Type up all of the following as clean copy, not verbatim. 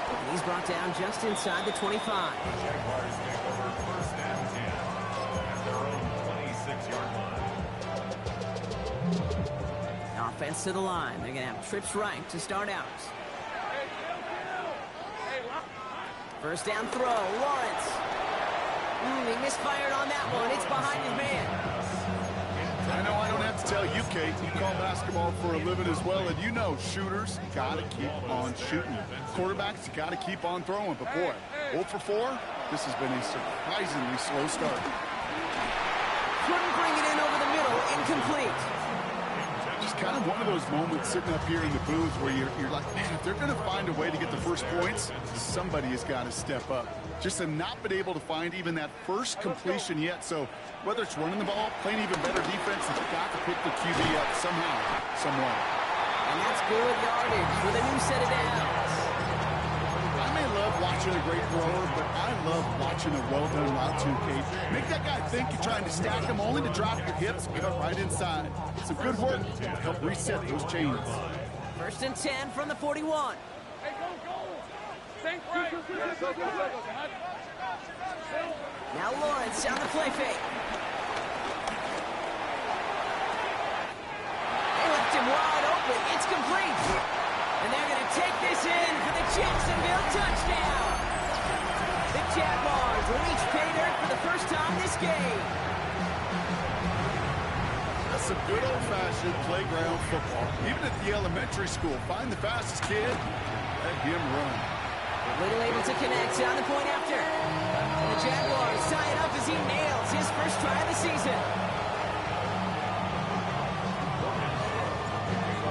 And he's brought down just inside the 25. Jaguars take over first and 10 at their own 26-yard line. Offense to the line. They're going to have trips right to start out. First down throw, Lawrence. He misfired on that one. It's behind his man. I know I don't have to tell you, Kate. You call basketball for a living as well, and you know shooters got to keep on shooting. Quarterbacks got to keep on throwing. But, boy, 0 for 4, this has been a surprisingly slow start. Couldn't bring it in over the middle. Incomplete. Just kind of one of those moments sitting up here in the booth where you're like, man, if they're going to find a way to get the first points, somebody has got to step up. Just have not been able to find even that first completion yet. So whether it's running the ball, playing even better defense, they've got to pick the QB up somehow, some way. And that's good yardage for the new set of downs. I may love watching a great thrower, but I love watching a well-done route too, Kate. Make that guy think you're trying to stack him only to drop your hips and cut right inside. Some good work to help reset those chains. First and 10 from the 41. Hey, go! Think right. Now Lawrence on the play fake. They left him wide open. It's complete. And they're going to take this in for the Jacksonville touchdown. The Jaguars reach pay dirt for the first time this game. That's some good old-fashioned playground football. Even at the elementary school, find the fastest kid, let him run. Little able to connect on the point after. And the Jaguars tie it up as he nails his first try of the season.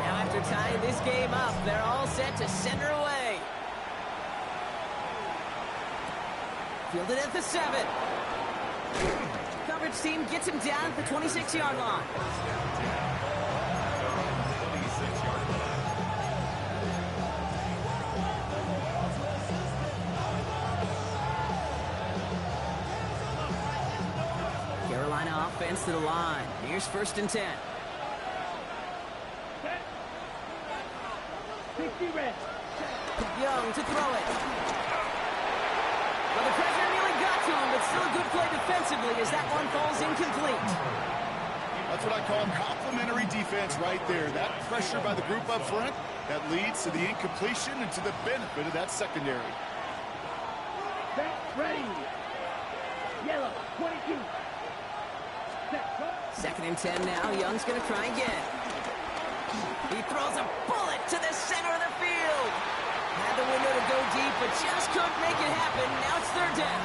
Now after tying this game up, they're all set to send her away. Fielded at the 7. Coverage team gets him down at the 26-yard line. Carolina offense to the line. Here's first and 10. 60 red. Young to throw it. Well, the pressure nearly got to him, but still a good play defensively as that one falls incomplete. That's what I call complimentary defense right there. That pressure by the group up front, that leads to the incompletion and to the benefit of that secondary. Set, ready. Yellow, 22. Second and 10 now. Young's going to try again. He throws a bullet to the center of the field. Had the window to go deep, but just couldn't make it happen. Now it's third down.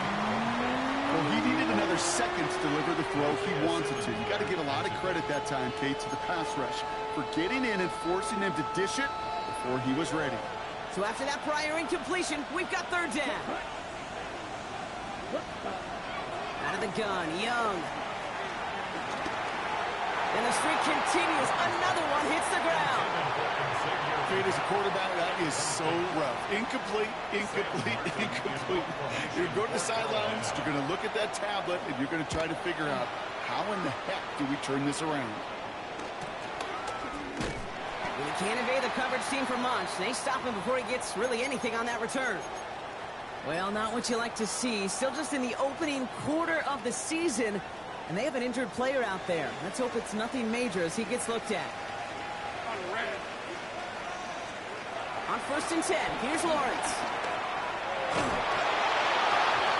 Well, he needed another second to deliver the throw he wanted to. You got to give a lot of credit that time, Kate, to the pass rush for getting in and forcing him to dish it before he was ready. So after that prior incompletion, we've got third down. Out of the gun, Young. And the streak continues. Another one hits the ground. Kate, as a quarterback, that is so rough. Incomplete, incomplete, incomplete. You're going to the sidelines, you're going to look at that tablet, and you're going to try to figure out how in the heck do we turn this around. Well, he can't evade the coverage team for much. They stop him before he gets really anything on that return. Well, not what you like to see. Still just in the opening quarter of the season. And they have an injured player out there. Let's hope it's nothing major as he gets looked at. On first and 10, here's Lawrence.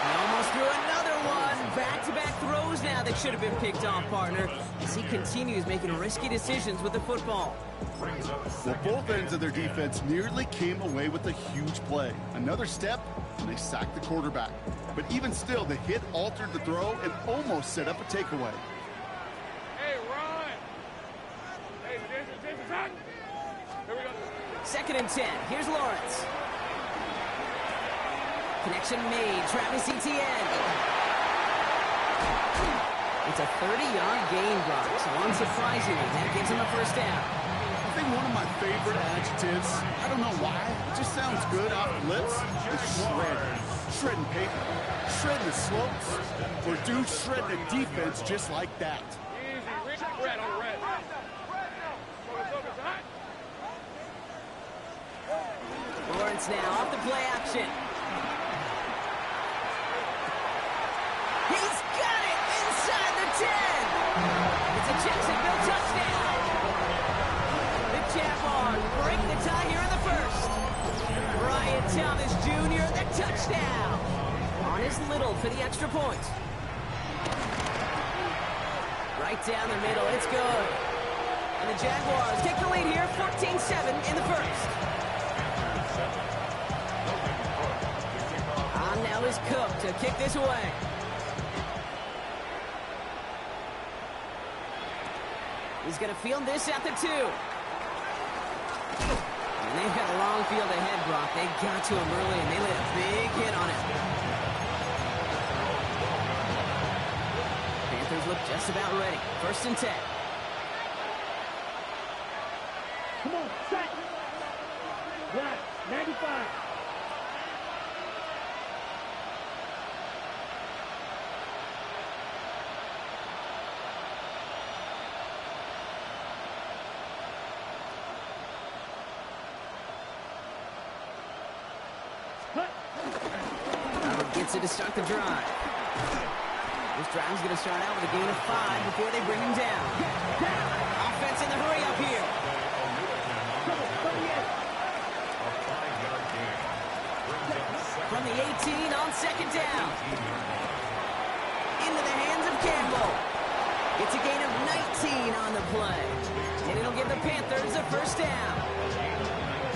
He almost threw another one. Back-to-back throws now that should have been picked off, partner, as he continues making risky decisions with the football. Well, both ends of their defense nearly came away with a huge play. Another step, and they sacked the quarterback. But even still, the hit altered the throw and almost set up a takeaway. Hey, Ron. Hey, Jason, hot. Here we go. Second and 10. Here's Lawrence. Connection made. Travis Etienne. It's a 30-yard gain, Brock. So unsurprisingly, that gives him a first down. I think one of my favorite adjectives, I don't know why, it just sounds good off the lips, is shred. Shredding paper, shredding the slopes, or do shred the defense just like that. Easy, Rick, red on red. Lawrence now off the play action. He's got it inside the 10. It's a Jacksonville touchdown. The Jaguars break the tie here in the first. Brian Thomas Jr. the touchdown. On his little for the extra point. Right down the middle, it's good. And the Jaguars take the lead here, 14-7 in the first. On now is Cook to kick this away. He's going to field this at the 2. And they've got a long field ahead, Brock. They got to him early, and they laid a big hit on it. Panthers look just about ready. 1st and 10. Come on, set. Right, 95. Gets it to start the drive. This drive's going to start out with a gain of 5 before they bring him down. Offense in the hurry up here. From the 18 on 2nd down. Into the hands of Campbell. It's a gain of 19 on the play. And it'll give the Panthers a 1st down.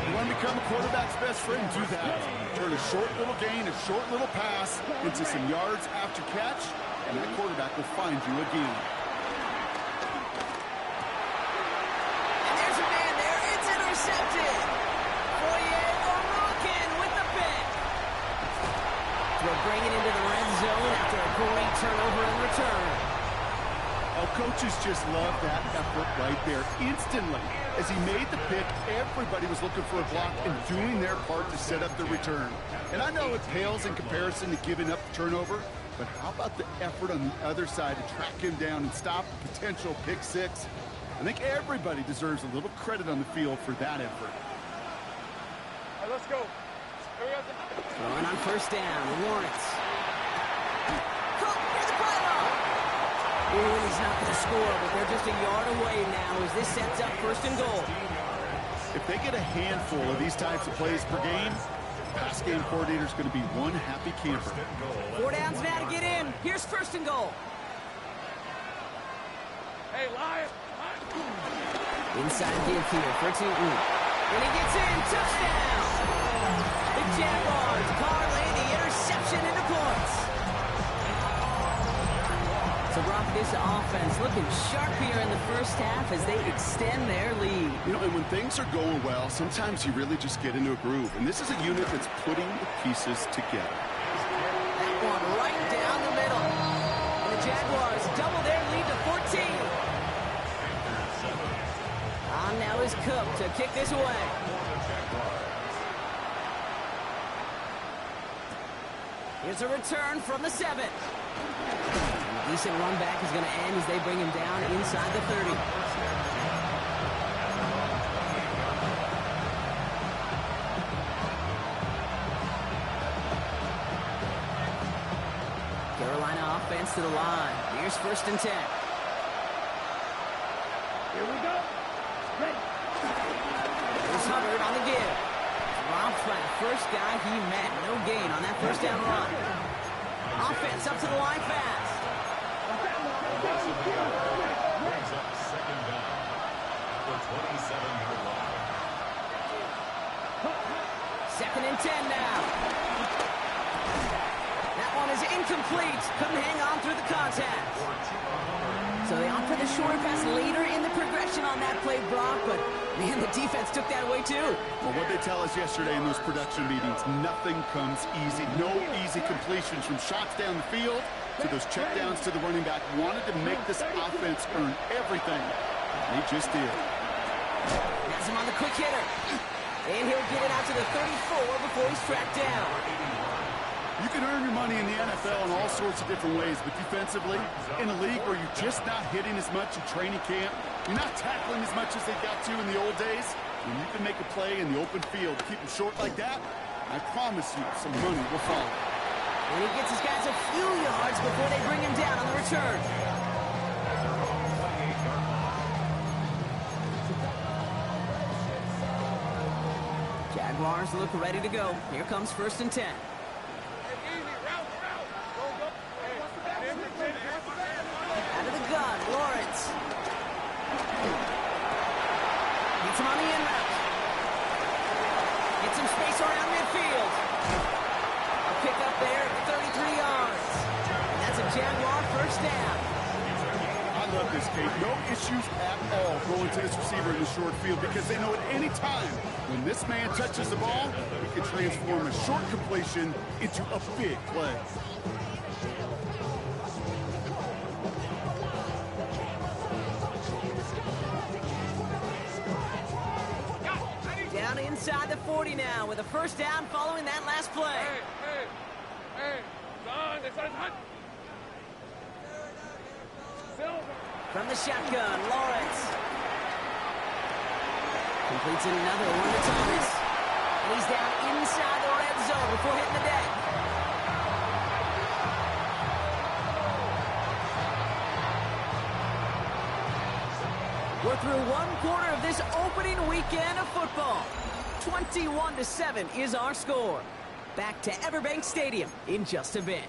You want to become a quarterback's best friend, do that. Turn a short little gain, a short little pass into some yards after catch, and that quarterback will find you again. And there's a man there. It's intercepted. With the pick. We'll bring it into the red zone after a great turnover and return. Oh, coaches just love that effort right there. Instantly, as he made the pick, everybody was looking for a block and doing their part to set up the return. And I know it pales in comparison to giving up the turnover, but how about the effort on the other side to track him down and stop a potential pick 6? I think everybody deserves a little credit on the field for that effort. All right, let's go. Here we go. Throwing on 1st down, Lawrence. Cook near the pylon. Ooh, he's not going to score, but they're just a yard away now as this sets up 1st and goal. If they get a handful of these types of plays per game, the pass game coordinator is going to be one happy camper. 4 downs now to get in. Here's 1st and goal. Hey, Lion. Inside give here for Tootin. When he gets in, touchdown! The Jaguars parlay the interception into points. So, Brock, this offense looking sharp here in the first half as they extend their lead. You know, and when things are going well, sometimes you really just get into a groove. And this is a unit that's putting the pieces together. That one right down the middle. And the Jaguars double their lead to 14. On now is Cook to kick this away. Here's a return from the 7. A decent run back is going to end as they bring him down inside the 30. Carolina offense to the line. Here's 1st and 10. Here we go. Ready. Here's Hubbard on the give. Dropped by the first guy he met. No gain on that 1st down run. Offense up to the line fast. Brings up 2nd down. The 27-yard line. 2nd and 10 now. That one is incomplete. Couldn't hang on through the contact. So they opt for the short pass later in the progression on that play, Brock, but man, the defense took that away too. Well, what they tell us yesterday in those production meetings, nothing comes easy. No easy completions from shots down the field to those checkdowns to the running back. Wanted to make this offense earn everything. They just did. Has him on the quick hitter. And he'll get it out to the 34 before he's tracked down. You can earn your money in the NFL in all sorts of different ways, but defensively, in a league where you're just not hitting as much in training camp, you're not tackling as much as they got to in the old days, When you can make a play in the open field, keep them short like that, I promise you some money will follow. And he gets his guys a few yards before they bring him down on the return. Jaguars look ready to go. Here comes 1st and 10. Out of the gun, Lawrence. Gets him on the in route. Gets some space around midfield. A pick up there at 33 yards. And that's a Jaguar 1st down. I love this, Kate. No issues at all going to this receiver in the short field because they know at any time when this man touches the ball, he can transform a short completion into a big play. Down inside the 40 now with a 1st down following that last play. From the shotgun, Lawrence. Completes another one to Thomas. And he's down inside the red zone before hitting the deck. We're through 1 quarter of this opening weekend of football. 21-7 is our score. Back to Everbank Stadium in just a bit.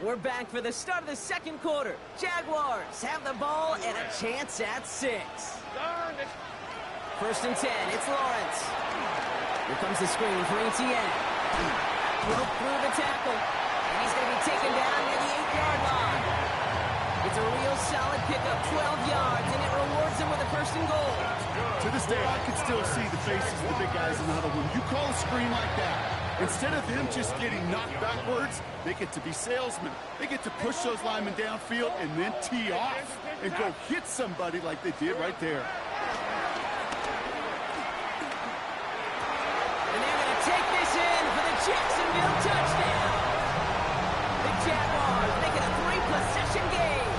We're back for the start of the 2nd quarter. Jaguars have the ball and a chance at 6. 1st and 10, it's Lawrence. Here comes the screen for Etienne. Broke through the tackle, and he's going to be taken down near the 8-yard line. It's a real solid pickup, 12 yards, and it rewards him with a 1st and goal. To this day, I can still see the faces of the big guys in the huddle. When you call a screen like that, instead of him just getting knocked backwards, they get to be salesmen. They get to push those linemen downfield and then tee off and go hit somebody like they did right there. And they're going to take this in for the Jacksonville touchdown. The Jaguars make it a 3-possession game.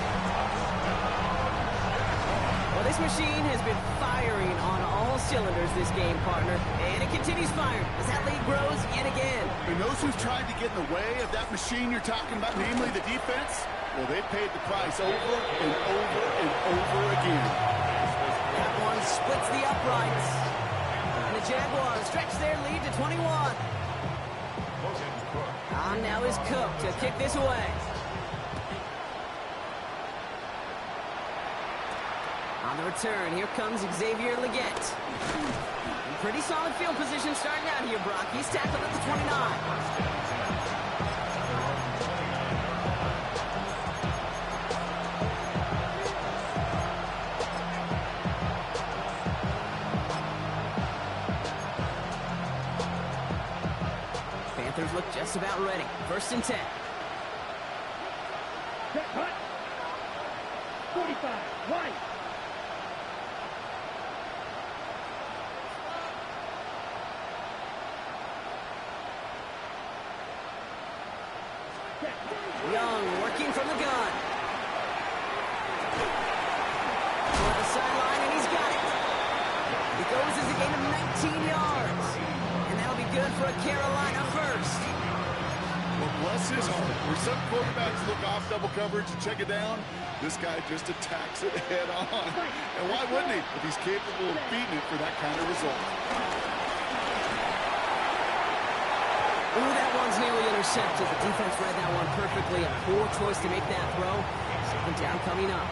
Well, this machine has been firing on all cylinders this game, partner. And it continues firing as that lead grows yet again. And those who've tried to get in the way of that machine you're talking about, namely the defense, well, they paid the price over and over and over again. That one splits the uprights. And the Jaguars stretch their lead to 21. On now is Cook to kick this away. On the return, here comes Xavier Leggett. Pretty solid field position starting out here, Brock. He's tackled at the 29. Panthers look just about ready. 1st and 10. 45, right. Young working from the gun. Toward the sideline, and he's got it. It goes as a gain of 19 yards. And that'll be good for a Carolina 1st. Well, bless his heart. Where some quarterbacks look off double coverage and check it down, this guy just attacks it head on. And why wouldn't he if he's capable of beating it for that kind of result? Ooh, that one's nearly intercepted. The defense read that one perfectly. A poor choice to make that throw. 2nd down coming up.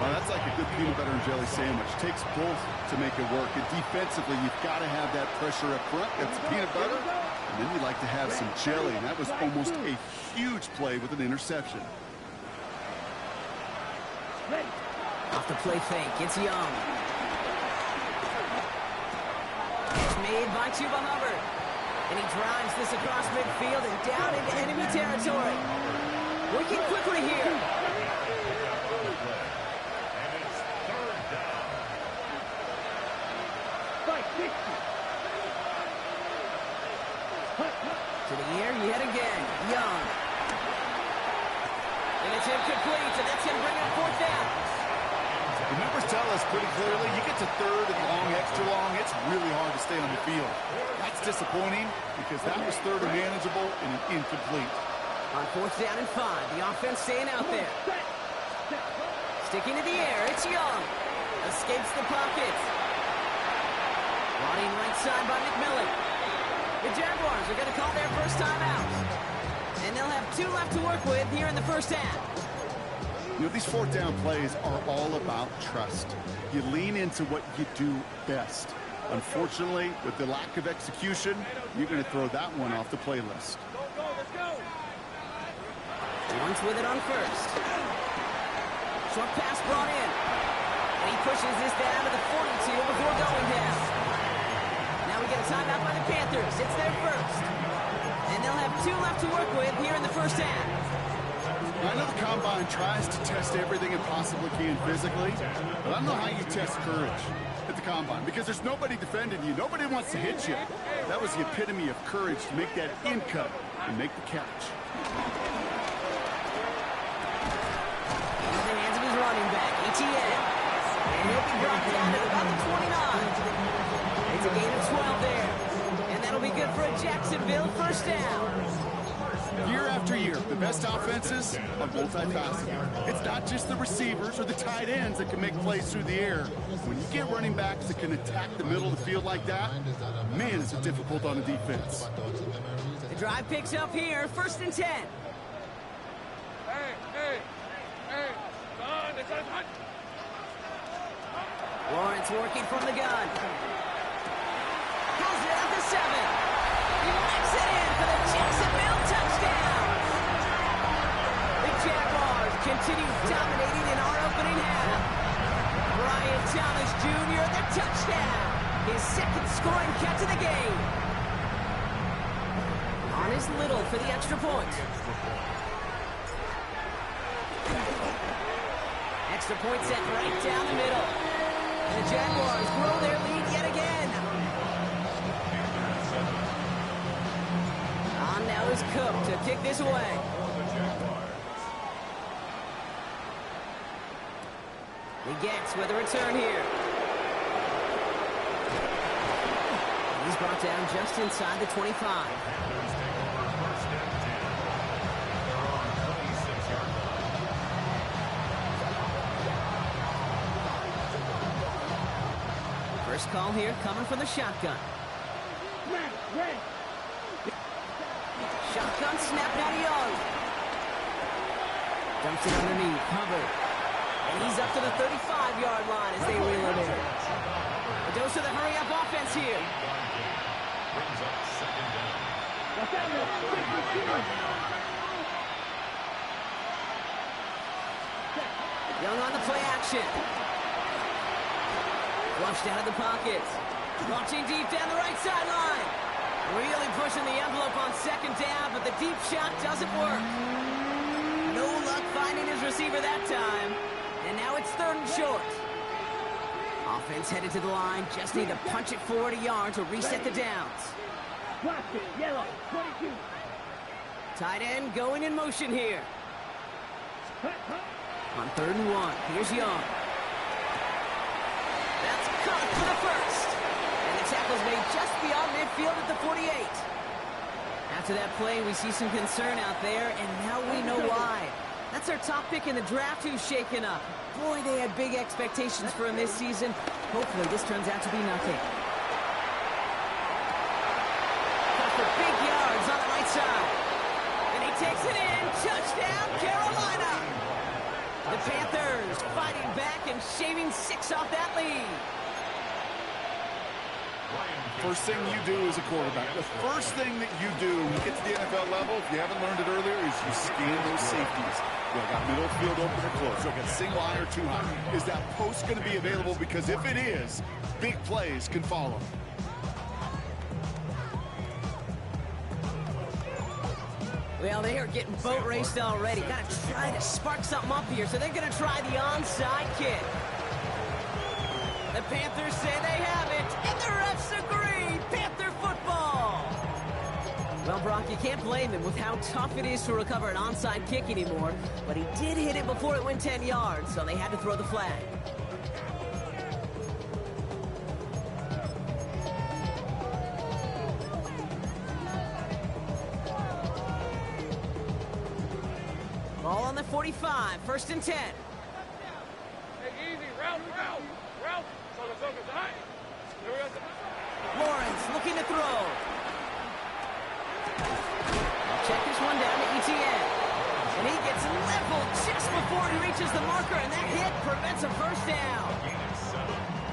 Well, that's like a good peanut butter and jelly sandwich. Takes both to make it work. And defensively, you've got to have that pressure up front. That's peanut butter. And then you'd like to have some jelly. And that was almost a huge play with an interception. Off the play fake. It's Young. It's made by Chuba Hubbard. And he drives this across midfield and down into enemy territory. Working quickly here. And it's 3rd down. To the air there yet again. Young. And it's incomplete, and that's him bringing up fourth down. The numbers tell us pretty clearly, you get to third and long, extra long, it's really hard to stay on the field. That's disappointing because that was third and manageable and an incomplete. On fourth down and 5, the offense staying out there. Sticking to the air, it's Young. Escapes the pocket. Running right side by McMillan. The Jaguars are going to call their first timeout. And they'll have 2 left to work with here in the first half. You know, these fourth down plays are all about trust. You lean into what you do best. Unfortunately, with the lack of execution, you're going to throw that one off the playlist. Once with it on first. Short pass brought in. And he pushes this down to the 42 before going down. Now we get a timeout by the Panthers. It's their first. And they'll have 2 left to work with here in the first half. I know the Combine tries to test everything it possibly can physically, but I don't know how you test courage at the Combine because there's nobody defending you. Nobody wants to hit you. That was the epitome of courage to make that in cut and make the catch. In the hands of his running back, ETN. And he'll be brought down at about the 29. It's a gain of 12 there. And that'll be good for a Jacksonville first down. Year after year, the best offenses are multifaceted. It's not just the receivers or the tight ends that can make plays through the air. When you get running backs that can attack the middle of the field like that, man, is it difficult on the defense. The drive picks up here, first and 10. Hey, son, it's on. Lawrence working from the gun. Pulls it out to 7. He lets it in for the Jacksonville touchdown. The Jaguars continue dominating in our opening half. Brian Thomas Jr., the touchdown. His second scoring catch of the game. On his Little for the extra point. Extra point set right down the middle. And the Jaguars grow their lead yet again. On now is Cook to kick this away. He gets with a return here. He's brought down just inside the 25. First call here coming from the shotgun. Shotgun snap now to Young. Dumps it underneath, Hubbard. And he's up to the 35-yard line as they reel it in. A dose of the hurry-up offense here. Young on the play action. Flushed out of the pocket. Launching deep down the right sideline. Really pushing the envelope on second down, but the deep shot doesn't work. No luck finding his receiver that time. And now it's third and short. Offense headed to the line. Just need to punch it forward a yard to reset the downs. Yellow, 22. Tight end going in motion here. On third and 1, here's Young. That's caught for the first. And the tackle's made just beyond midfield at the 48. After that play, we see some concern out there, and now we know why. That's our top pick in the draft who's shaken up. Boy, they had big expectations for him this season. Hopefully this turns out to be nothing. Got for big yards on the right side. And he takes it in. Touchdown, Carolina. The Panthers fighting back and shaving 6 off that lead. First thing you do as a quarterback, the first thing that you do when you get to the NFL level, if you haven't learned it earlier, is you scan those safeties. You got middle field open or close. You got single high or two high. Is that post going to be available? Because if it is, big plays can follow. Well, they are getting boat raced already. Got to try to spark something up here. So they're going to try the onside kick. The Panthers say they have it, and the refs agree. Panther football. Well, Well, Brock, you can't blame him with how tough it is to recover an onside kick anymore, but he did hit it before it went 10 yards, so they had to throw the flag. Ball on the 45, 1st and 10. Hey, easy. Route. Here we go. Lawrence looking to throw. Check this one down to ETN. And he gets leveled just before he reaches the marker, and that hit prevents a first down.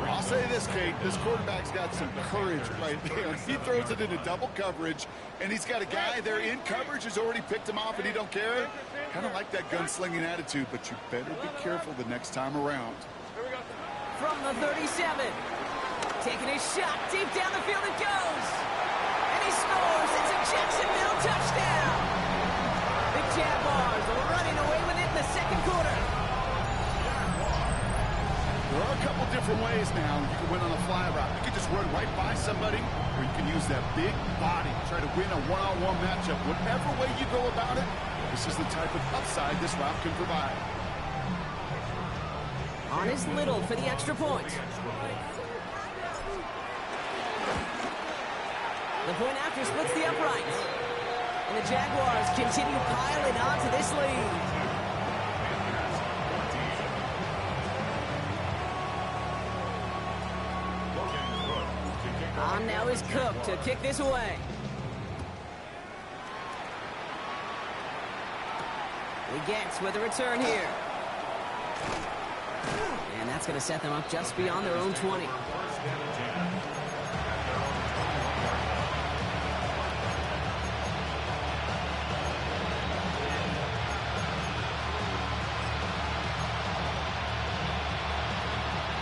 I'll say this, Kate, this quarterback's got some courage right there. He throws it into double coverage, and he's got a guy there in coverage who's already picked him off, and he don't care. Kind of like that gunslinging attitude, but you better be careful the next time around. From the 37. Taking his shot deep down the field it goes. And he scores. It's a Jacksonville touchdown. The Jaguars are running away with it in the second quarter. There are a couple different ways now. You can win on a fly route. You can just run right by somebody, or you can use that big body, try to win a one-on-one matchup. Whatever way you go about it, this is the type of upside this route can provide. On his little for the extra point. The point after splits the uprights. And the Jaguars continue piling on to this lead. On now is Cook to kick this away. He gets with a return here. And that's going to set them up just beyond their own 20.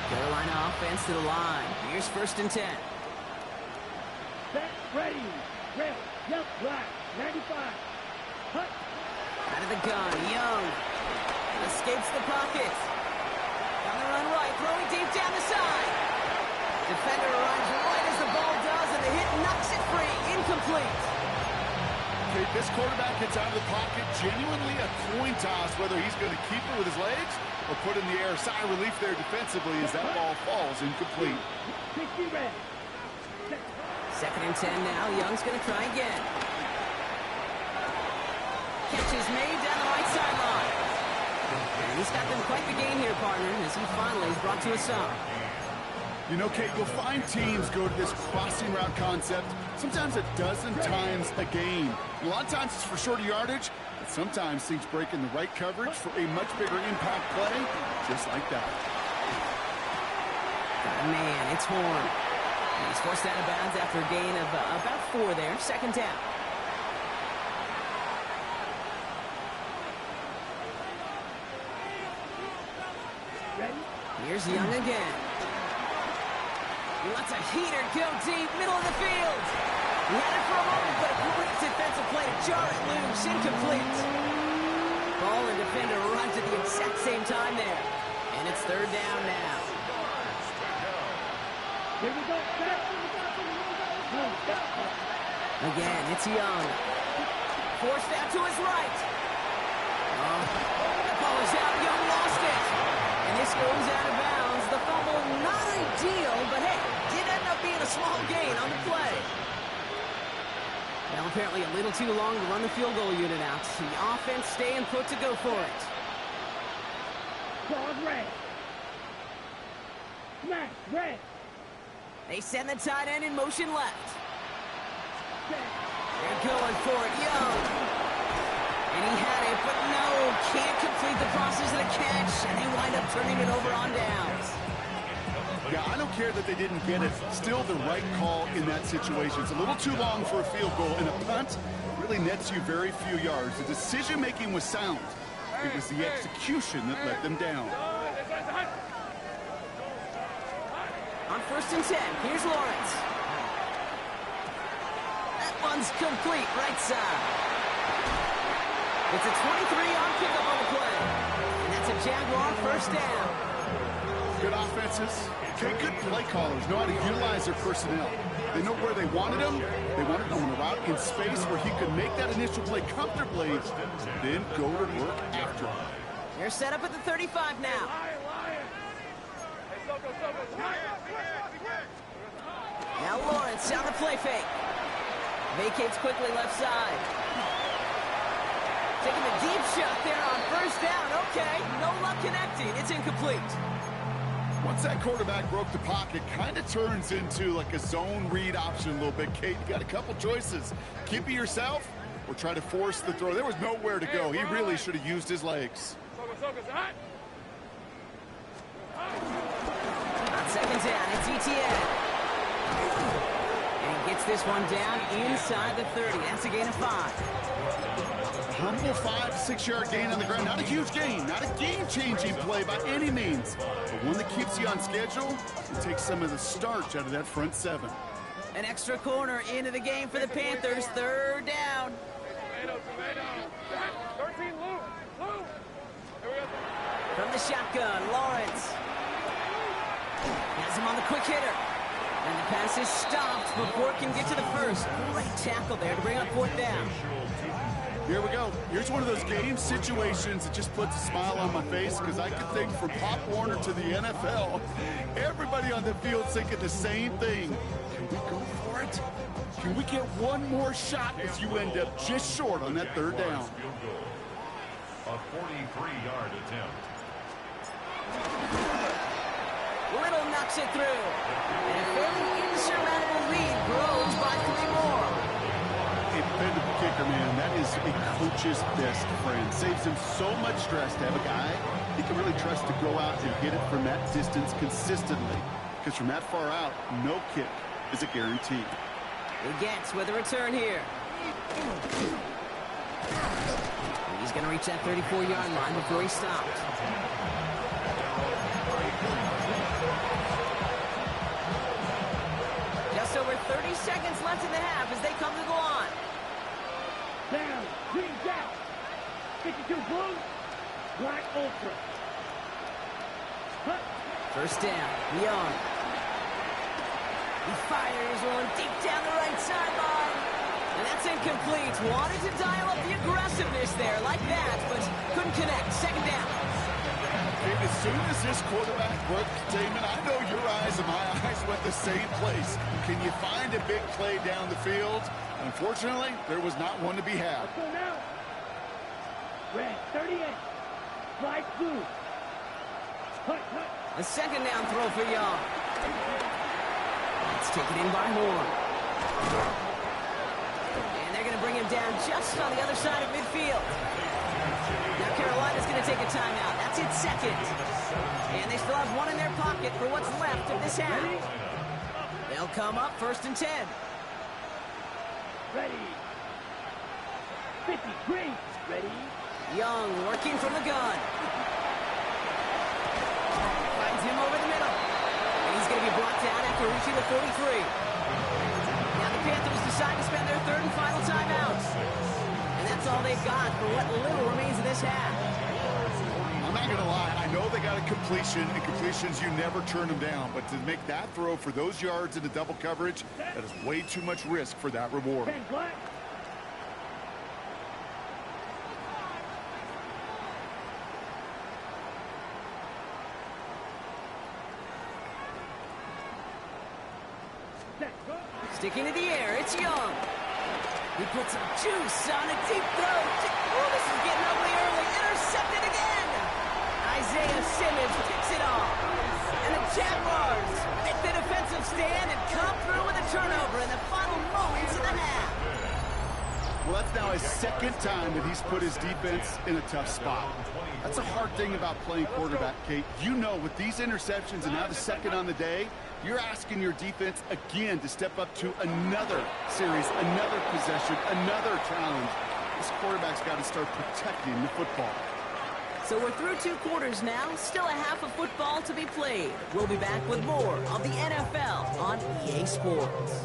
Carolina offense to the line. Here's 1st and 10. Set, ready, red, yep, black, 95. Hut. Out of the gun, Young escapes the pocket. On the run right, throwing deep down the side. Defender arrives right as the ball does, and the hit knocks it free. Incomplete. Okay, this quarterback gets out of the pocket, genuinely a coin toss, whether he's going to keep it with his legs or put in the air. Sigh of relief there defensively as that ball falls incomplete. 60 red. 2nd and 10 now. Young's going to try again. Catch is made down the right sideline. And he's got them quite the game here, partner, as he finally is brought to a stop. You know, Kate, you'll find teams go to this crossing route concept sometimes a dozen times a game. A lot of times it's for shorter yardage, but sometimes things break in the right coverage for a much bigger impact play, just like that. Got a man, it's Horn. He's forced out of bounds after a gain of about 4 there. 2nd down. Here's Young again. He lets a heater go deep, middle of the field. He had it for a moment, but a great defensive play to jar it loose. Incomplete. Ball and defender runs at the exact same time there. And it's 3rd down now. Here we go. Again, it's Young. Forced out to his right. Oh, that ball is out. Young lost it. And this goes out of bounds. The fumble, not ideal, but hey, did end up being a small gain on the play. Well, apparently a little too long to run the field goal unit out. The offense staying put to go for it. Claws red. Smash red. They send the tight end in motion left. Set. They're going for it, Young. And he had it, but no, can't complete the process of the catch, and they wind up turning it over on downs. Yeah, I don't care that they didn't get it. Still the right call in that situation. It's a little too long for a field goal, and a punt really nets you very few yards. The decision-making was sound. It was the execution that let them down. On 1st and 10, here's Lawrence. That one's complete, right side. It's a 23-yard pickup on the play. And that's a Jaguar 1st down. Good offenses. Okay, good play callers know how to utilize their personnel. They know where they wanted him. They wanted him on the route in space where he could make that initial play comfortably, then go to work after him. They're set up at the 35 now. Now Lawrence on the play fake. Vacates quickly left side. Taking a deep shot there on first down. Okay, no luck connecting. It's incomplete. Once that quarterback broke the pocket, kind of turns into like a zone read option a little bit. Kate, you got a couple choices. Keep it yourself or try to force the throw. There was nowhere to go. He really should have used his legs. On second down, it's ETN. And he gets this one down inside the 30. That's a gain of 5. Humble 5 to 6 yard gain on the ground. Not a huge gain, not a game-changing play by any means, but one that keeps you on schedule and takes some of the starch out of that front 7. An extra corner into the game for the Panthers. Third down. 13, Lou. From the shotgun, Lawrence. Has him on the quick hitter. And the pass is stopped before it can get to the first. Great tackle there to bring up 4th down. Here we go. Here's one of those game situations that just puts a smile on my face because I can think from Pop Warner to the NFL, everybody on the field thinking the same thing. Can we go for it? Can we get one more shot as you end up just short on that 3rd down? A 43-yard attempt. Little knocks it through. And a fairly insurmountable lead grows by 3 more. A dependable kicker, man. That is a coach's best friend. Saves him so much stress to have a guy he can really trust to go out and hit it from that distance consistently. Because from that far out, no kick is a guarantee. He gets with a return here. He's going to reach that 34-yard line before he stops. Just over 30 seconds left in the half as they come to the line. Down, green down. 52 blue, black ultra. Hut. First down, Young. He fires one deep down the right sideline. And that's incomplete. Wanted to dial up the aggressiveness there like that, but couldn't connect. Second down. As soon as this quarterback broke containment, I know your eyes and my eyes went the same place. Can you find a big play down the field? Unfortunately, there was not one to be had. Let's go now. Red, 38. Black, blue. Hut, hut. A second down throw for Young. It's taken in by Moore. And they're going to bring him down just on the other side of midfield. Now Carolina's going to take a timeout. That's its second. And they still have one in their pocket for what's left of this half. They'll come up 1st and 10. Ready. 50, green. Ready. Young working from the gun. Finds him over the middle. And he's going to be brought down after reaching the 43. Now the Panthers decide to spend their 3rd and final timeout. And that's all they've got for what little remains of this half. I'm not going to lie. I know they got a completion, and completions, you never turn them down. But to make that throw for those yards into double coverage, that is way too much risk for that reward. 10, black. Sticking to the air, it's Young. He puts some juice on a deep throw. Oh, this is getting ugly early. Intercepted again. Isaiah Simmons picks it off. And the Jaguars make the defensive stand and come through with a turnover in the final moments of the half. Well, that's now his 2nd time that he's put his defense in a tough spot. That's a hard thing about playing quarterback, Kate. You know, with these interceptions and now the 2nd on the day, you're asking your defense again to step up to another series, another possession, another challenge. This quarterback's got to start protecting the football. So we're through 2 quarters now. Still a half of football to be played. We'll be back with more of the NFL on EA Sports.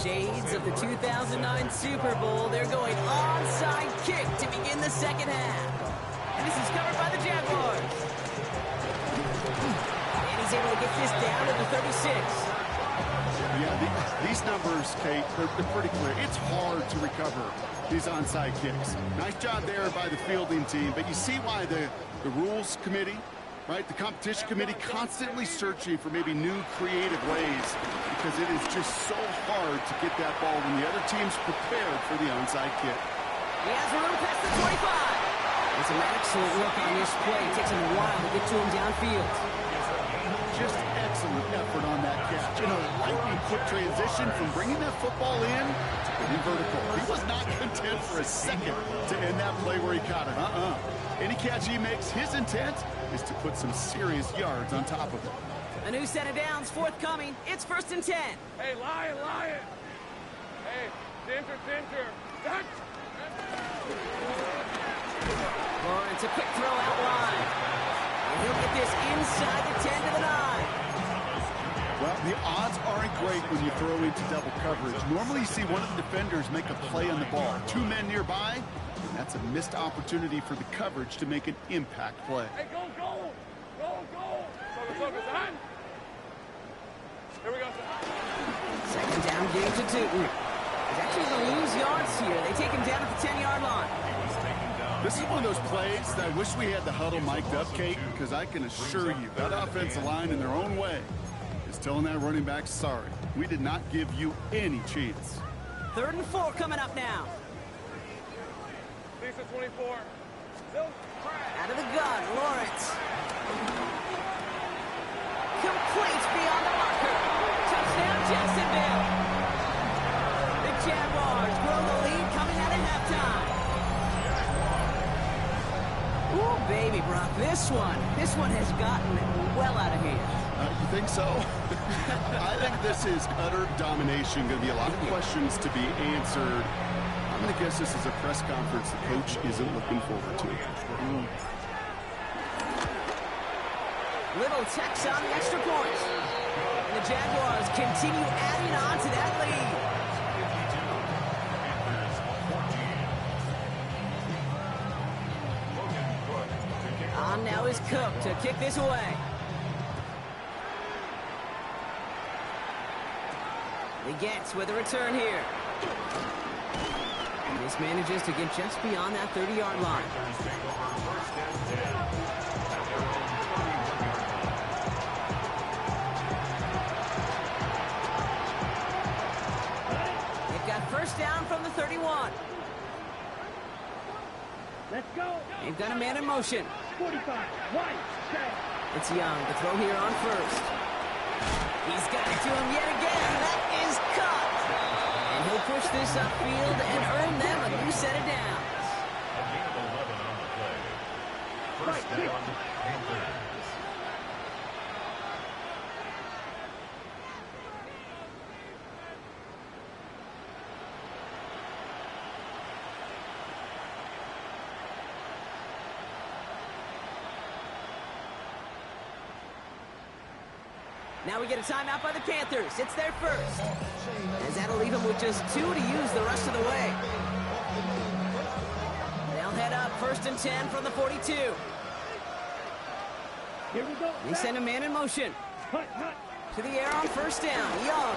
Shades of the 2009 Super Bowl. They're going onside kick to begin the 2nd half. And this is covered by the Jaguars. And he he's able to get this down to the 36. Yeah, these numbers, Kate, they're pretty clear. It's hard to recover these onside kicks. Nice job there by the fielding team, but you see why the rules committee, right, the competition committee constantly searching for maybe new creative ways, because it is just so hard to get that ball when the other team's prepared for the onside kick. He has room past the 25. It's an excellent look on this play. It takes him a while to get to him downfield. Just excellent effort on that catch. You know, lightning quick transition from bringing that football in to getting vertical. He was not content for a second to end that play where he caught it. Any catch he makes, his intent is to put some serious yards on top of it. A new set of downs forthcoming. It's 1st and 10. Hey, Lion! Hey, Tinter! Touch! Lawrence, a quick throw out wide. And he'll get this inside the 10 to the 9. Well, the odds aren't great when you throw into double coverage. Normally you see one of the defenders make a play on the ball. 2 men nearby, and that's a missed opportunity for the coverage to make an impact play. Hey, go! Focus, on! Here we go, son. 2nd down, game to Tootin. He's actually going to lose yards here. They take him down at the 10-yard line. This is one of those plays that I wish we had the huddle mic'd up, Kate, because I can assure you that offensive line in their own way is telling that running back, sorry, we did not give you any chance. 3rd and 4 coming up now. Lisa 24. Out of the gun, Lawrence. Complete beyond the marker. Touchdown, Jacksonville. The Jaguars grow the lead coming out of halftime. Ooh, baby, Brock, this one has gotten well out of hand. You think so? I think this is utter domination. Going to be a lot of questions to be answered. I'm going to guess this is a press conference the coach isn't looking forward to. Little text on the extra point. And the Jaguars continue adding on to that lead. On now is Cook to kick this away. He gets with a return here. And this manages to get just beyond that 30-yard line. They've got 1st down from the 31. Let's go. They've got a man in motion. 45. White. Set. It's Young to throw here on 1st. He's got it to him yet again. That is caught. And he'll push this upfield and earn them a new set of downs. A gain of 11 on the play. 1st down, Panthers. Now we get a timeout by the Panthers. It's their 1st. As that'll leave them with just 2 to use the rest of the way. They'll head up 1st and 10 from the 42. Here we go. They send a man in motion. Hut. To the air on 1st down. Young.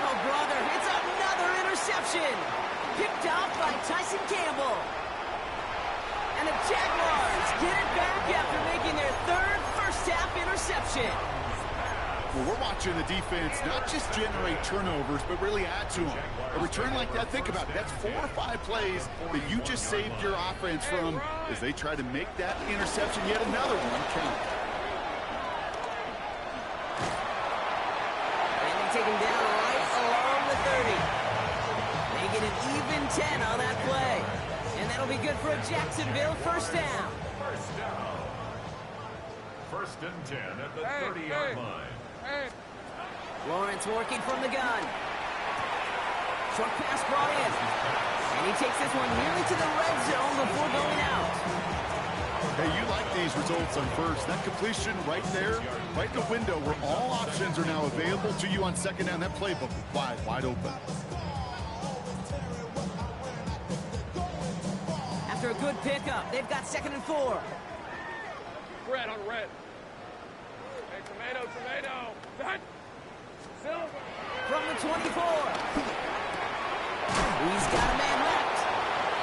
Oh, brother, it's another interception. Picked off by Tyson Campbell. And the Jaguars get it back after making their 3rd first-half interception. Well, we're watching the defense not just generate turnovers, but really add to them. A return like that, think about it. That's 4 or 5 plays that you just saved your offense from as they try to make that interception, yet another one, count. And they take him down right along the 30. They get an even 10 on that play. And that'll be good for a Jacksonville 1st down. 1st down. 1st and 10 at the 30-yard line. Lawrence working from the gun. Short pass brought in. And he takes this one nearly to the red zone before going out. Hey, you like these results on 1st. That completion right there, right in the window where all options are now available to you on 2nd down. That playbook wide open. After a good pickup, they've got 2nd and 4. red on red. Hey, tomato, tomato. That. Silver. From the 24. He's got a man left.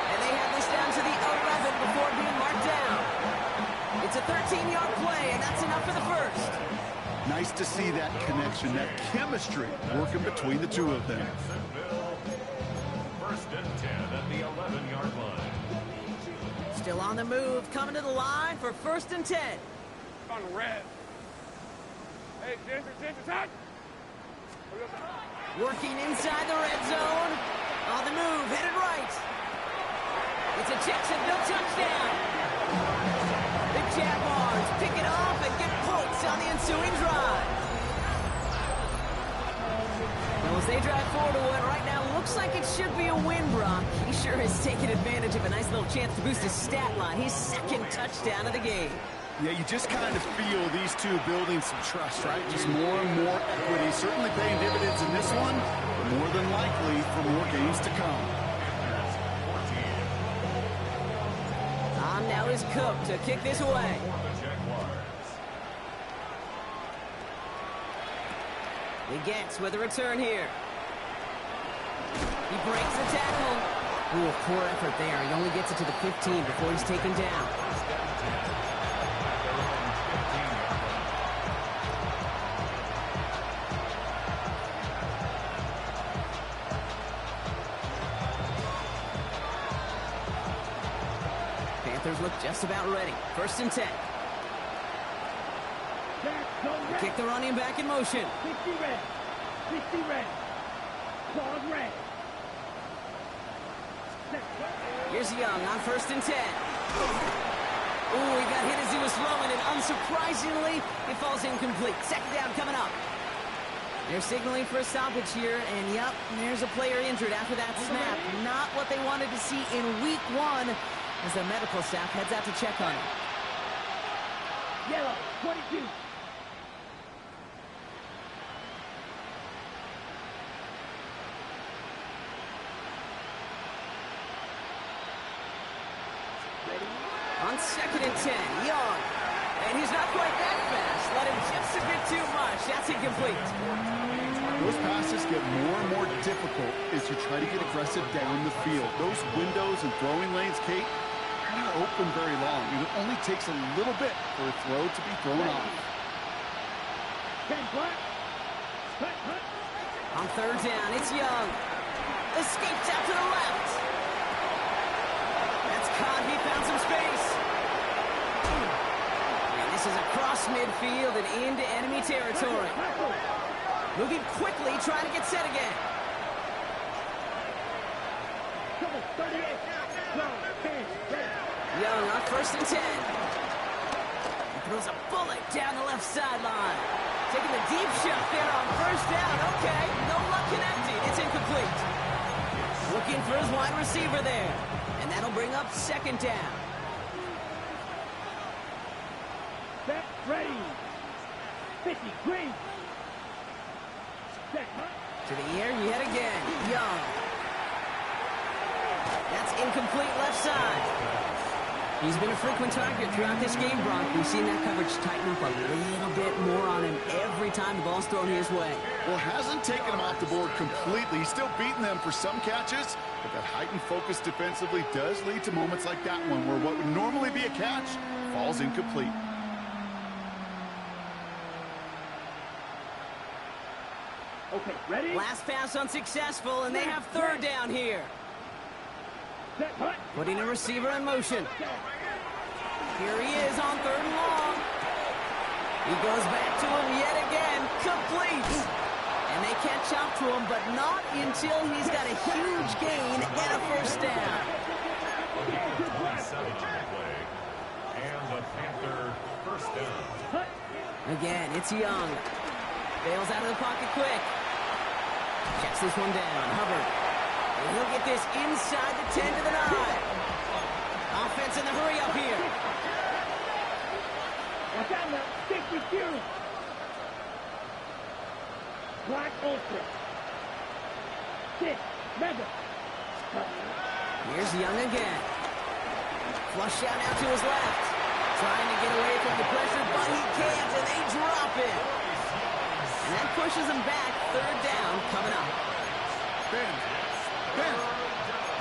And they have this down to the 11 before being marked down. It's a 13-yard play, and that's enough for the first. Nice to see that connection, that chemistry working between the two of them. First and 10 at the 11-yard line. Still on the move, coming to the line for first and 10. On red. Hey, Ginger, touch. Working inside the red zone. On the move, headed right. It's a Jacksonville touchdown. The Jaguars pick it off and get points on the ensuing drive. Well, as they drive forward to what right now looks like it should be a win, Brock. He sure has taken advantage of a nice little chance to boost his stat line. His second touchdown of the game. Yeah, you just kind of feel these two building some trust, right? Just more and more equity. Certainly paying dividends in this one, but more than likely for more games to come. On now is Cook to kick this away. Begets with a return here. He breaks the tackle. Ooh, poor effort there. He only gets it to the 15 before he's taken down. Panthers look just about ready. First and 10. Kick the running back in motion. 60 red. 60 red. Claws red. Here's Young on first and 10. Ooh, he got hit as he was throwing, and unsurprisingly, it falls incomplete. Second down coming up. They're signaling for a stoppage here, and yep, there's a player injured after that snap. Not what they wanted to see in week 1 as the medical staff heads out to check on him. Yellow, 22. On second and 10, Young. And he's not quite that fast. Let him just a bit too much. That's incomplete. Those passes get more and more difficult as you try to get aggressive down the field. Those windows and throwing lanes, Kate, are not open very long. It only takes a little bit for a throw to be thrown off. 10 black. On third down, it's Young. Escapes out to the left. That's caught. He found some space. And this is across midfield and into enemy territory. Moving quickly, trying to get set again. Young on first and 10. He throws a bullet down the left sideline. Taking the deep shot there on first down. Okay, no luck connecting. It's incomplete. Looking for his wide receiver there. And that'll bring up second down. Set, ready. 50, green. Set, To the air yet again. Young. That's incomplete left side. He's been a frequent target throughout this game, Brock. We've seen that coverage tighten up a little bit more on him every time the ball's thrown his way. Well, hasn't taken him off the board completely. He's still beating them for some catches, but that heightened focus defensively does lead to moments like that one where what would normally be a catch falls incomplete. okay, ready. Last pass unsuccessful, and they have third down here. Set, hut. Putting a receiver in motion. Here he is on third and long. He goes back to him yet again. Complete. And they catch up to him, but not until he's got a huge gain and a first down. And the Panther first down. Again, it's Young. Bails out of the pocket quick. Checks this one down. Hubbard. And he'll get this inside the 10 to the 9. Offense in the hurry up here. Watch out now. Stick with you. Black Ultra. 6, mega. Here's Young again. Flush out now to his left. Trying to get away from the pressure, but he can't, and they drop it. And that pushes them back. Third down coming up. Ben,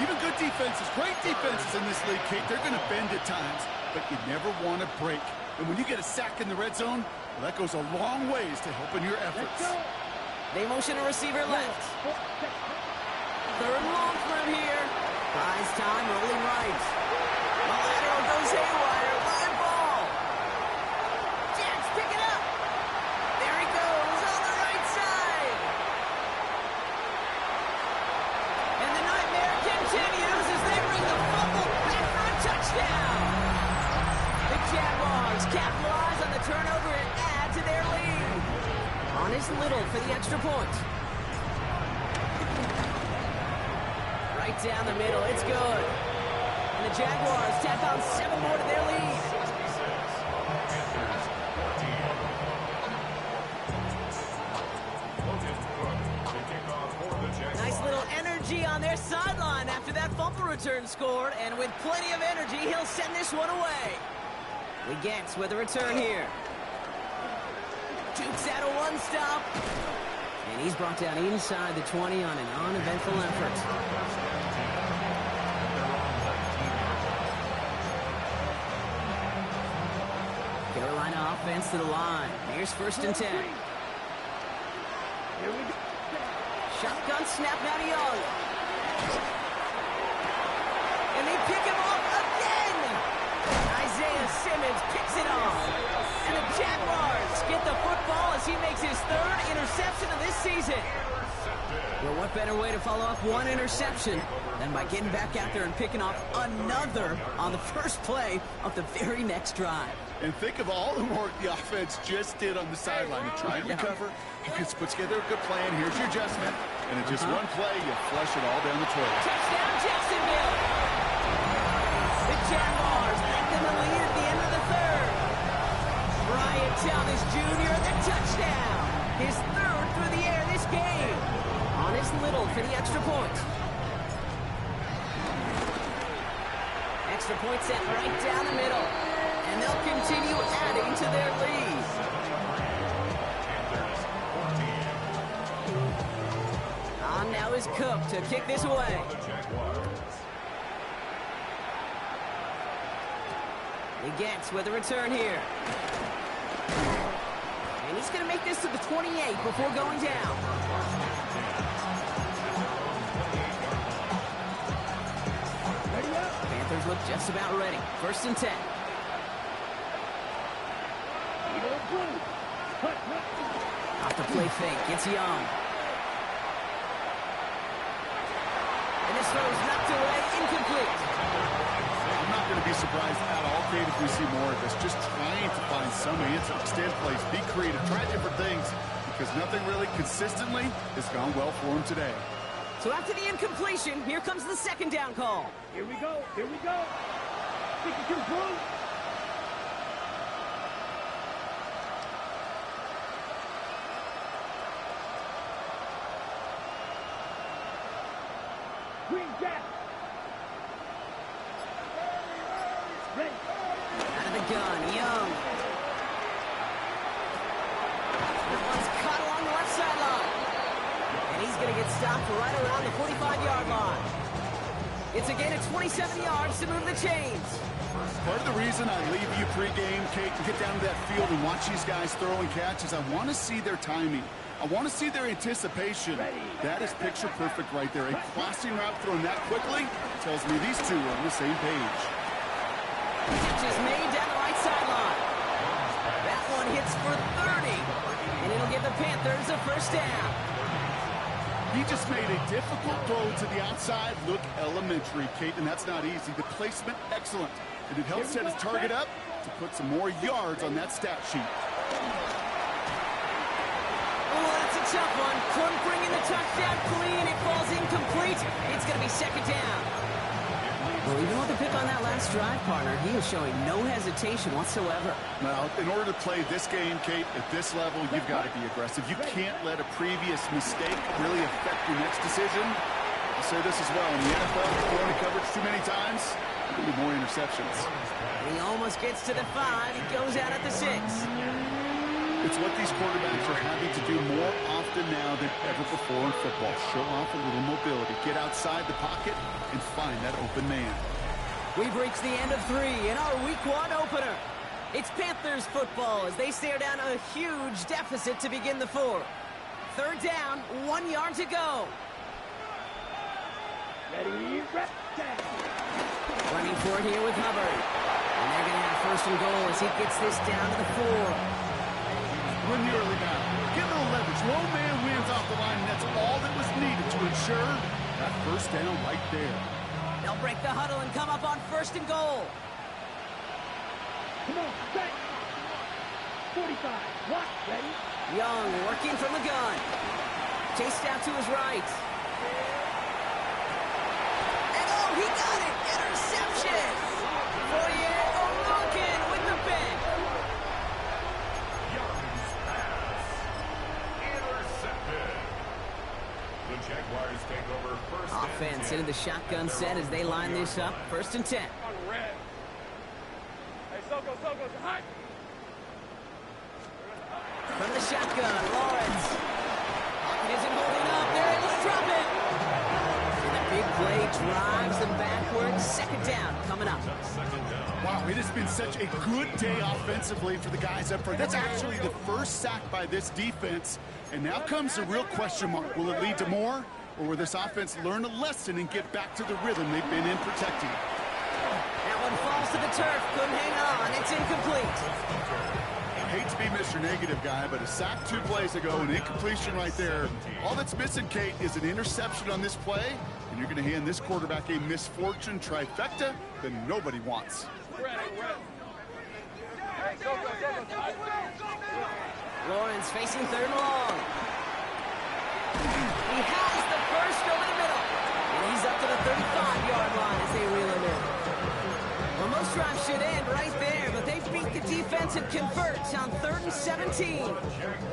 even good defenses, great defenses in this league, Kate, they're going to bend at times, but you never want to break. And when you get a sack in the red zone, well, that goes a long ways to helping your efforts. They motion a receiver left. Third and long for him here. Prize time, rolling right. The lateral goes haywire. Live ball. Jags pick it up. There he goes on the right side. And the nightmare continues as they bring the fumble back for a touchdown. The Jaguars capitalize on the turnover and add to their lead. On is Little for the extra point. Right down the middle, it's good. And the Jaguars tap on 7 more to their lead. Nice little energy on their sideline after that fumble return scored, and with plenty of energy, he'll send this one away. Legets with a return here. Jukes out a one-stop. And he's brought down inside the 20 on an uneventful effort. Carolina offense to the line. Here's 1st and 10. Shotgun snap now to Young. And they pick him off again. Isaiah Simmons picks it off. And the Jaguars get the football as he makes his 3rd interception of this season. Well, what better way to follow up one interception than by getting back out there and picking off another on the first play of the very next drive. And think of all the work the offense just did on the sideline to try and recover. You can put together a good plan. Here's your adjustment. And in just one play, you flush it all down the toilet. Touchdown, Jacksonville! The Jaguars make them the lead at the end of the 3rd. Brian Thomas Jr. the touchdown. His 3rd through the air this game. On his Little for the extra point. Extra point set right down the middle. And they'll continue adding to their lead. On now is Cook to kick this away. He gets with a return here. And he's going to make this to the 28 before going down. Panthers look just about ready. 1st and 10. Off the play fake, it's Young. And this throw's knocked away, incomplete. I'm not going to be surprised at all, Kate, if we see more of this. Just trying to find some answer, extend plays, be creative, try different things, because nothing really consistently has gone well for him today. So after the incompletion, here comes the 2nd down call. Here we go. Here we go. 52 points. Green Jack. Ready. Out of the gun, Young. That one's caught along the left sideline. And he's going to get stopped right around the 45-yard line. It's a gain of 27 yards to move the chains. Part of the reason I leave you pregame, Kate, to get down to that field and watch these guys throw and catch is I want to see their timing. I want to see their anticipation. That is picture perfect right there. A crossing route thrown that quickly tells me these two are on the same page. Catch is made down the right sideline. That one hits for 30. And it'll give the Panthers a 1st down. He just made a difficult throw to the outside look elementary, Kate, and that's not easy. The placement, excellent. And it helped set his target up to put some more yards on that stat sheet. Oh, that's a tough one. Couldn't bring in the touchdown clean. It falls incomplete. It's going to be 2nd down. Well, even with the pick on that last drive, partner, he is showing no hesitation whatsoever. Now, in order to play this game, Kate, at this level, you've got to be aggressive. You can't let a previous mistake really affect your next decision. I'll say this as well. In the NFL, you've thrown coverage too many times, Maybe more interceptions. He almost gets to the 5. He goes out at the 6. It's what these quarterbacks are having to do more often now than ever before in football. Show off a little mobility. Get outside the pocket and find that open man. We've reached the end of 3 in our Week 1 opener. It's Panthers football as they stare down a huge deficit to begin the 4th. 3rd down, 1 yard to go. Ready, rep, down. Running for it here with Hubbard. And they're going to have 1st and goal as he gets this down to the 4. Run the early down. Get a little leverage. Low man wins off the line, and that's all that was needed to ensure that 1st down right there. They'll break the huddle and come up on 1st and goal. Come on, set. 45. Watch, ready. Young working from the gun. Chased out to his right. And oh, he got it! Interception! Fourier O'Rourke with the pick. Young's pass. Intercepted. The Jaguars take over 1st and 10. Offense into the shotgun set as they line this up. 1st and 10. On red. Hey, Soko, hot. From the shotgun, Lawrence. Pocket isn't holding up. They're able to drop it. And a big play drives them backwards. 2nd down coming up. Wow, it has been such a good day offensively for the guys up front. That's actually the 1st sack by this defense. And now comes the real question mark. Will it lead to more? Or will this offense learn a lesson and get back to the rhythm they've been in protecting? That one falls to the turf. Couldn't hang on. It's incomplete. I hate to be Mr. Negative guy, but a sack 2 plays ago, an incompletion right there. All that's missing, Kate, is an interception on this play, and you're going to hand this quarterback a misfortune trifecta that nobody wants. Lawrence facing 3rd and long. He has the 1st over the middle. And he's up to the 35-yard line as they reel him in. Well, most drives should end right there, but they beat the defense and convert on 3rd and 17.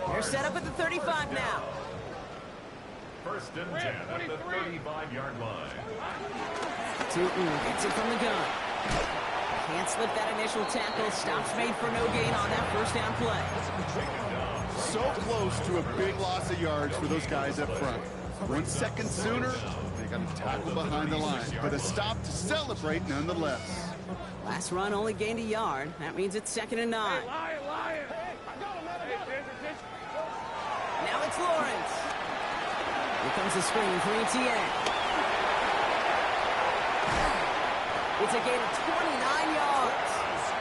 They're set up at the 35 now. 1st and 10 at the 35-yard line. Tootin gets it from the gun. Can't slip that initial tackle. Stops made for no gain on that 1st down play. So close to a big loss of yards for those guys up front. 1 second sooner, they got a tackle behind the line, but a stop to celebrate nonetheless. Last run only gained a yard. That means it's 2nd and 9. Lion. Now it's Lawrence. Here comes the screen for ETN. It's a gain of 29 yards.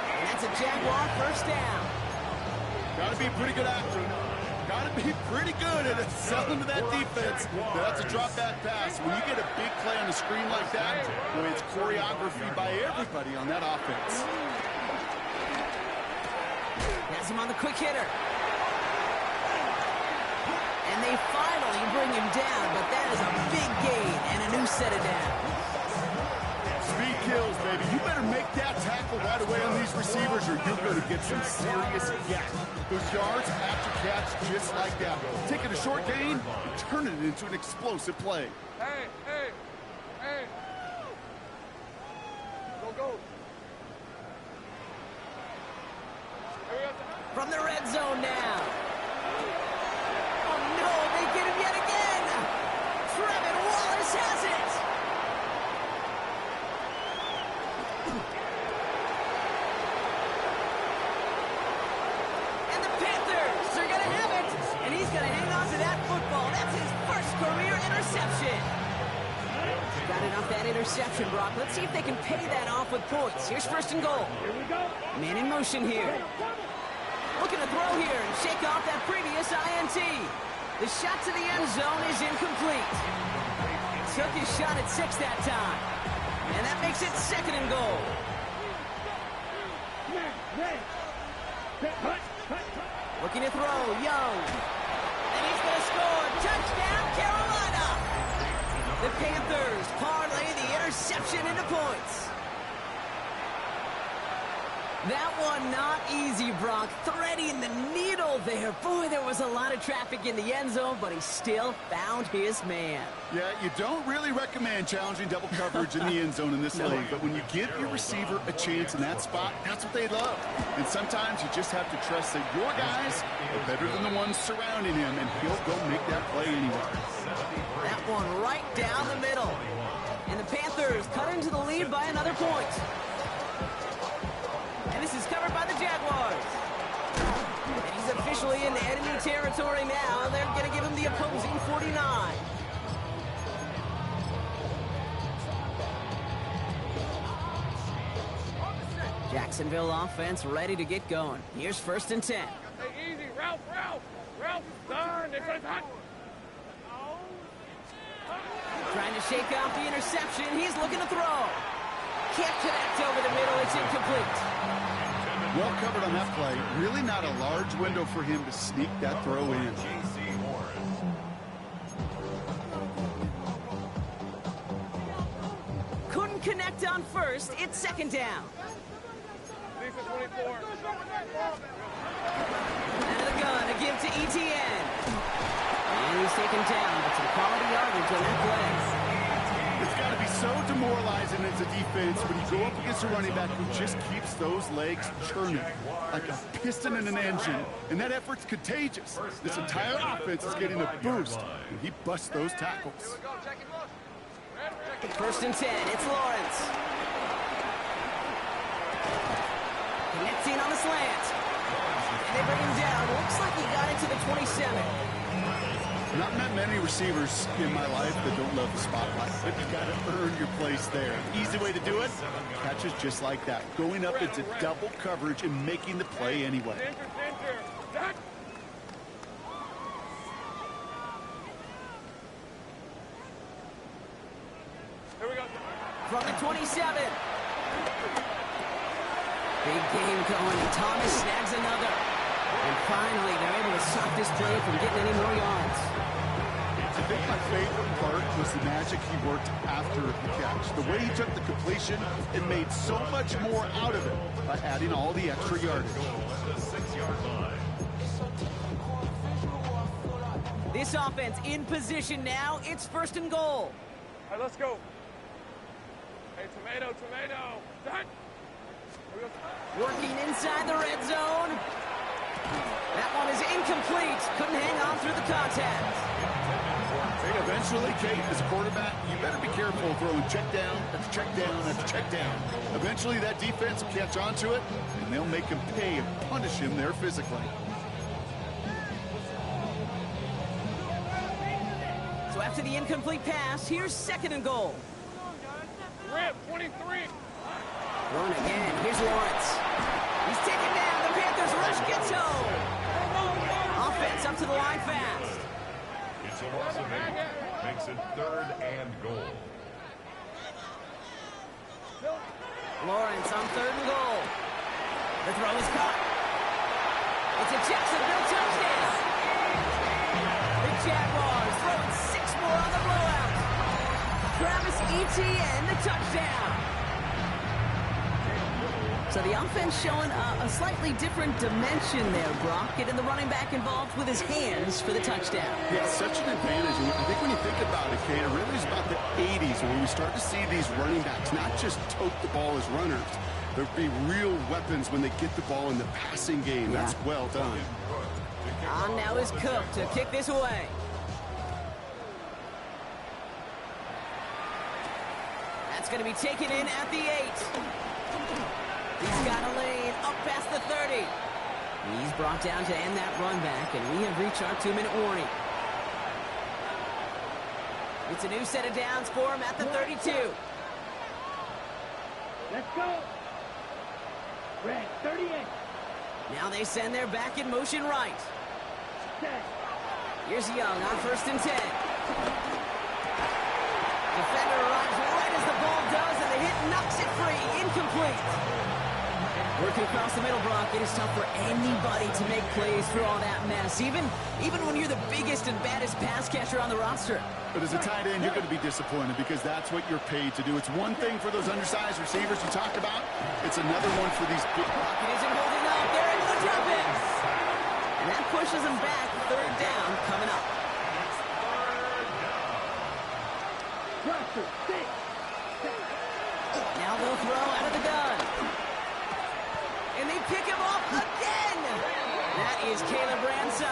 And that's a Jaguar 1st down. Got to be a pretty good actor. Got to be pretty good at selling to that defense. That's a drop back pass. When you get a big play on the screen like that, boy, it's choreography by everybody on that offense. Has him on the quick hitter. And they finally bring him down, but that is a big gain and a new set of downs. Speed kills, baby. You better make that tackle right away on these receivers or you're going to get some serious gaps. Those yards after catch just like that. Taking a short gain and turning it into an explosive play. Hey. Go. From the red zone now. Oh, no, they get him yet again. Trevin Wallace has it. And the Panthers are going to have it. And he's going to hang on to that football. That's his 1st career interception. Got it off that interception, Brock. Let's see if they can pay that off with points. Here's 1st and goal. Here we go. Man in motion here. Looking to throw here and shake off that previous INT. The shot to the end zone is incomplete. Took his shot at 6 that time. And that makes it 2nd and goal. Looking to throw, Young. And he's going to score. Touchdown, Carolina. The Panthers parlay the interception into points. That one not easy, Brock. Threading the needle there. Boy, there was a lot of traffic in the end zone, but he still found his man. Yeah, you don't really recommend challenging double coverage in the end zone in this league, but when you give your receiver a chance in that spot, that's what they love. And sometimes you just have to trust that your guys are better than the ones surrounding him, and he'll go make that play anyway. That one right down the middle. And the Panthers cut into the lead by another point. And this is covered by the Jaguars. And he's officially in enemy territory now. They're going to give him the opposing 49. Jacksonville offense ready to get going. Here's 1st and 10. Hey, easy. Ralph. Ralph is done. They're going to touch. Trying to shake off the interception. He's looking to throw. Can't connect over the middle. It's incomplete. Well covered on that play. Really not a large window for him to sneak that throw in. Couldn't connect on 1st. It's 2nd down. Defense 24. Out of the gun to give to ETN. And he's taken down, but some quality yardage on that play. It's got to be so demoralizing as a defense when you go up against a running back who just keeps those legs churning like a piston in an engine, and that effort's contagious. This entire offense is getting a boost when he busts those tackles. 1st and 10. It's Lawrence. Connecting on the slant. And they bring him down. Looks like he got into the 27. Not met many receivers in my life that don't love the spotlight, but you got to earn your place there. Easy way to do it, catches just like that, going up into double coverage and making the play anyway. Center. Here we go. From the 27. Big game going, and Thomas snags another. And finally, they're able to stop this play from getting any more yards. I think my favorite part was the magic he worked after the catch. The way he took the completion and made so much more out of it by adding all the extra yardage. This offense in position now. It's 1st and goal. All right, let's go. Hey, tomato. Done. Working inside the red zone. That one is incomplete. Couldn't hang on through the contact. And eventually, Kate, as a quarterback, you better be careful throwing check down after check down after check down. Eventually, that defense will catch on to it, and they'll make him pay and punish him there physically. So after the incomplete pass, here's 2nd and goal. Rip, 23. Run again. Here's Lawrence. He's taken down. The Panthers rush gets home. Offense up to the line fast. It's a loss of 8. Makes it 3rd and goal. Lawrence on 3rd and goal. The throw is caught. It's a Jacksonville touchdown. The Jaguars throwing 6 more on the blowout. Travis Etienne, the touchdown. So the offense showing a slightly different dimension there, Brock. Getting the running back involved with his hands for the touchdown. Yeah, such an advantage. And I think when you think about it, Kate, it really is about the 80s when we start to see these running backs not just tote the ball as runners. There'll be real weapons when they get the ball in the passing game. Yeah. That's well done. On now is Cook to kick this away. That's going to be taken in at the 8. He's got a lane up past the 30. He's brought down to end that run back, and we have reached our 2-minute warning. It's a new set of downs for him at the 32. Let's go. Red, 38. Now they send their back in motion right. Set. Here's Young on 1st and 10. Defender arrives right as the ball does, and the hit knocks it free. Incomplete. We're Working across the middle, Brock. It is tough for anybody to make plays through all that mess, even when you're the biggest and baddest pass catcher on the roster. But as a tight end, you're going to be disappointed because that's what you're paid to do. It's one thing for those undersized receivers you talk about. It's another one for these big... It isn't holding up. They're able to drop it. And that pushes them back. Third down coming up. Now they'll throw out of the gun. And they pick him off again. That is Caleb Ransom.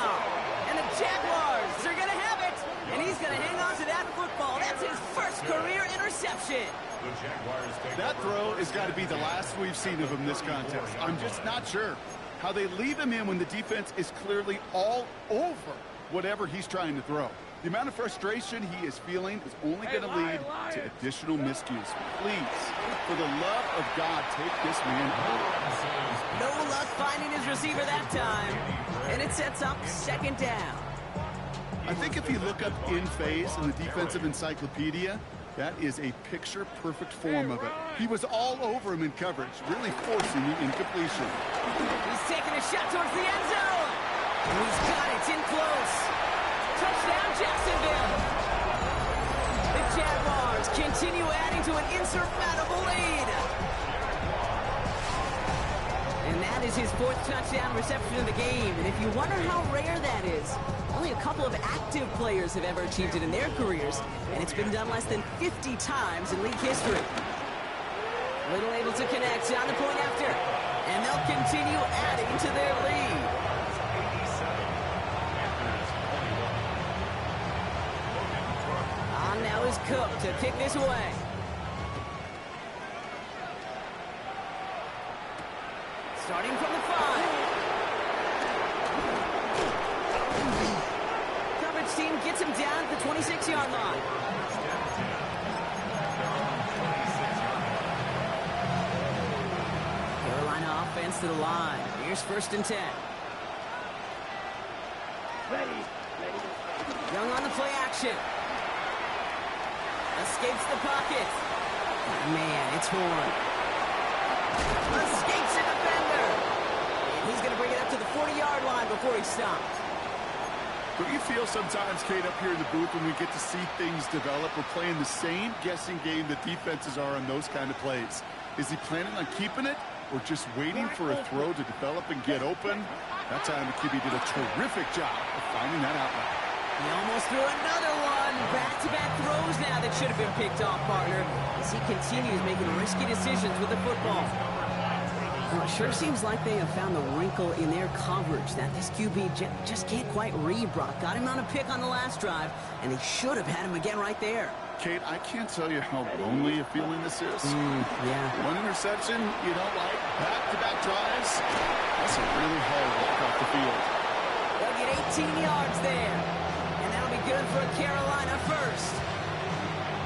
And the Jaguars are going to have it. And he's going to hang on to that football. That's his first career interception. That throw has got to be the last we've seen of him this contest. I'm just not sure how they leave him in when the defense is clearly all over whatever he's trying to throw. The amount of frustration he is feeling is only going to lead to additional miscues. Please, for the love of God, take this man out. No luck finding his receiver that time. And it sets up second down. I think if you look up in phase in the defensive encyclopedia, that is a picture-perfect form of it. He was all over him in coverage, really forcing the incompletion. He's taking a shot towards the end zone. He's got it in close. Touchdown, Jacksonville. The Jaguars continue adding to an insurmountable lead. And that is his fourth touchdown reception of the game. And if you wonder how rare that is, only a couple of active players have ever achieved it in their careers, and it's been done less than 50 times in league history. Little able to connect on the point after, and they'll continue adding to their lead. On now is Cook to kick this away. Starting from the 5. Coverage team gets him down at the 26-yard line. Carolina offense to the line. Here's 1st and 10. Ready. Young on the play action. Escapes the pocket. Man, it's Horn. Escapes a defender. And he's going to bring it up to the 40-yard line before he stopped. Don't you feel sometimes, Kate, up here in the booth when we get to see things develop, we're playing the same guessing game that defenses are on those kind of plays? Is he planning on keeping it or just waiting for a throw to develop and get open? That time the QB did a terrific job of finding that outlet. He almost threw another one. Back-to-back throws now that should have been picked off, partner, as he continues making risky decisions with the football. Well, it sure seems like they have found the wrinkle in their coverage that this QB just can't quite read, Brock. Got him on a pick on the last drive, and they should have had him again right there. Kate, I can't tell you how lonely a feeling this is. Yeah. One interception, you don't like. Back-to-back drives. That's a really hard walk off the field. They'll get 18 yards there. And that'll be good for Carolina first.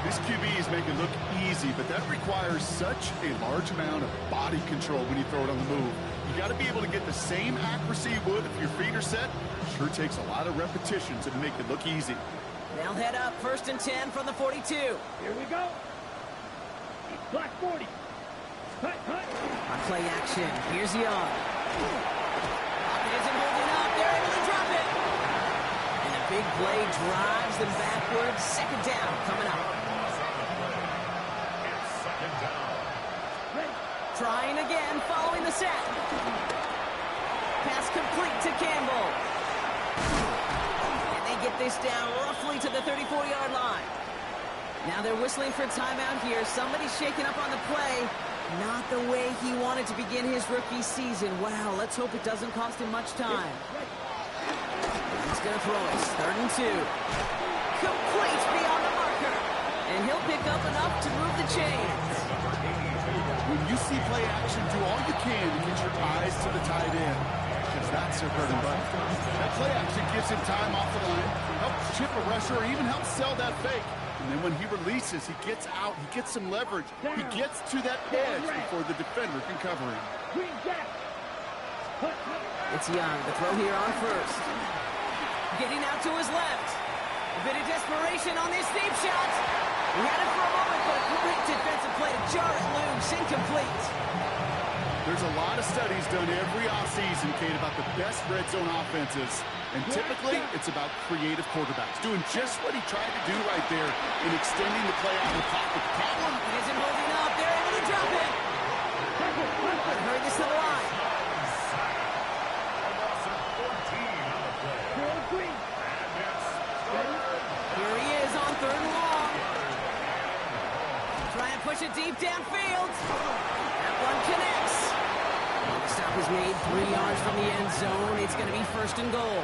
This QBs make it look easy, but that requires such a large amount of body control when you throw it on the move. You got to be able to get the same accuracy you would if your feet are set. Sure takes a lot of repetition to make it look easy. They'll head up 1st and 10 from the 42. Here we go. Black 40. Hut. On play action, here's Young. Pocket isn't holding up. They're able to drop it. And a big play drives them backwards. Second down coming up. Trying again, following the sack. Pass complete to Campbell. And they get this down roughly to the 34-yard line. Now they're whistling for timeout here. Somebody's shaking up on the play. Not the way he wanted to begin his rookie season. Wow, let's hope it doesn't cost him much time. He's going to throw it. 3rd and 2. Complete beyond the marker. And he'll pick up enough to move the chains. When you see play action, do all you can to get your eyes to the tight end, because that's their bread and butter. That play action gives him time off the line, helps chip a rusher, or even helps sell that fake. And then when he releases, he gets out, he gets some leverage. He gets to that edge before the defender can cover him. It's Young, the throw here on 1st. Getting out to his left. A bit of desperation on this deep shot. He had it for a moment, but a great defensive play to jar it loose. Incomplete. There's a lot of studies done every offseason, Kate, about the best red zone offenses. And typically, it's about creative quarterbacks doing just what he tried to do right there in extending the play out of the pocket. The problem, He isn't holding up. They're able to drop it. Hurry this to the line. Here he is on 3rd and long. Try and push it deep downfield. That one connects. The stop is made 3 yards from the end zone. It's going to be 1st and goal.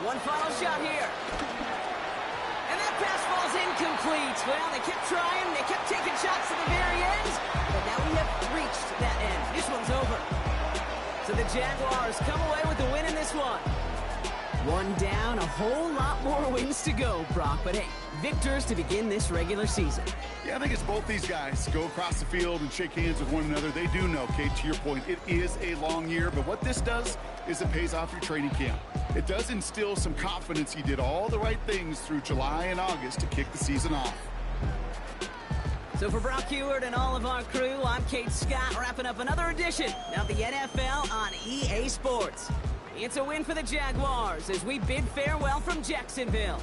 One final shot here. And that pass falls incomplete. Well, they kept trying. They kept taking shots to the very end. But now we have reached that end. This one's over. So the Jaguars come away with the win in this one. 1 down, a whole lot more wins to go, Brock. But hey, victors to begin this regular season. yeah, I think it's both these guys go across the field and shake hands with one another. They do know, Kate, to your point, it is a long year. But what this does is it pays off your training camp. It does instill some confidence. He did all the right things through July and August to kick the season off. So for Brock Heward and all of our crew, I'm Kate Scott, wrapping up another edition of the NFL on EA Sports. It's a win for the Jaguars as we bid farewell from Jacksonville.